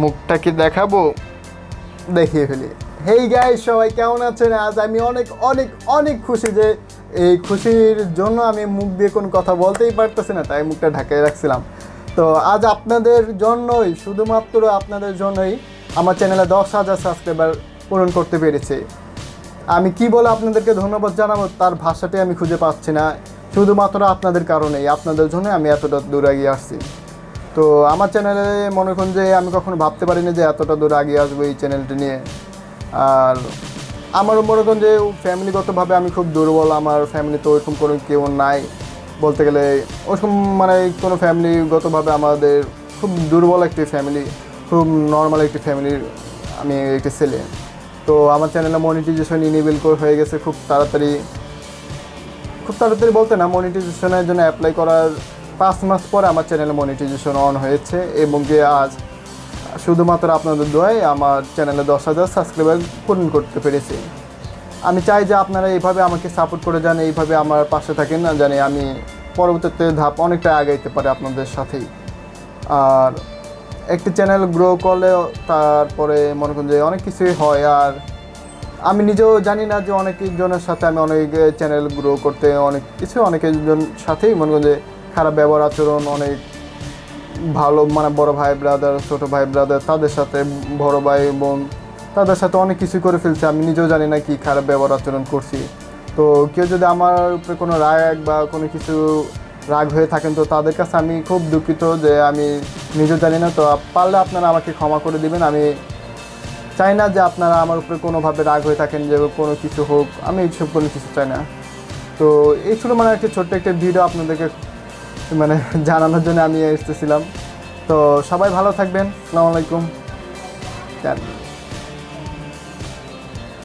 মুখটা কি দেখাবো? দেখিয়ে ফেলি। হেই গাইস, সবাই কেমন আছেন? আজ আমি অনেক অনেক অনেক খুশি যে এই খুশির জন্য আমি মুখ দিয়ে কোনো কথা বলতেই পারতেছি না, তাই মুখটা ঢাকায় রাখছিলাম। তো আজ আপনাদের জন্যই, শুধুমাত্র আপনাদের জন্যই আমার চ্যানেলে 10,000 সাবস্ক্রাইবার পূরণ করতে পেরেছি। আমি কি বলে আপনাদেরকে ধন্যবাদ জানাবো তার ভাষাটি আমি খুঁজে পাচ্ছি না। শুধুমাত্র আপনাদের কারণেই, আপনাদের জন্য আমি এতটা দূর এগিয়ে আসছি। তো আমার চ্যানেলে মনে করুন যে আমি কখনো ভাবতে পারিনি যে এতটা দূর এগিয়ে আসবো এই চ্যানেলটি নিয়ে। আর আমারও মনে করুন যে ফ্যামিলিগতভাবে আমি খুব দুর্বল। আমার ফ্যামিলিতে ওইরকম কোনো কেউ নাই বলতে গেলে। ওরকম মানে কোনো ফ্যামিলিগতভাবে আমাদের খুব দুর্বল একটি ফ্যামিলি, খুব নর্মাল একটি ফ্যামিলির আমি একটি ছেলে। তো আমার চ্যানেলে মনিটাইজেশন ইনেবল হয়ে গেছে খুব তাড়াতাড়ি বলতে না, মনিটাইজেশনের জন্য অ্যাপ্লাই করার 5 মাস পরে আমার চ্যানেলে মনিটাইজেশন অন হয়েছে এবং যে আজ শুধুমাত্র আপনাদের দোয়ায় আমার চ্যানেলে 10,000 সাবস্ক্রাইবার পূরণ করতে পেরেছি। আমি চাই যে আপনারা এইভাবে আমাকে সাপোর্ট করে যান, এইভাবে আমার পাশে থাকেন, না জানি আমি পরবর্তীতে ধাপ অনেকটা আগাইতে পারি আপনাদের সাথেই। আর একটি চ্যানেল গ্রো করলে তারপরে মনে করুন যে অনেক কিছুই হয়। আর আমি নিজেও জানি না যে অনেকজনের সাথে আমি অনেক চ্যানেল গ্রো করতে অনেক কিছু অনেকজন সাথেই মনে করেন যে খারাপ ব্যবহার আচরণ, অনেক ভালো মানে বড় ভাই ব্রাদার, ছোটো ভাই ব্রাদার, তাদের সাথে বড় ভাই বোন, তাদের সাথে অনেক কিছু করে ফেলছি। আমি নিজেও জানি না কি খারাপ ব্যবহার আচরণ করছি। তো কেউ যদি আমার উপরে কোনো রাগ বা কোনো কিছু রাগ হয়ে থাকেন তো তাদের কাছে আমি খুব দুঃখিত যে আমি নিজেও জানি না। তো পারলে আপনারা আমাকে ক্ষমা করে দিবেন। আমি চাই না যে আপনারা আমার উপরে কোনোভাবে রাগ হয়ে থাকেন যে কোনো কিছু হোক, আমি এইসব কোনো কিছু চাই না। তো এই ছিল মানে একটা ছোট্ট একটা ভিডিও আপনাদেরকে মানে জানানোর জন্য আমি এসেছিলাম। তো সবাই ভালো থাকবেন। আসসালামু আলাইকুম।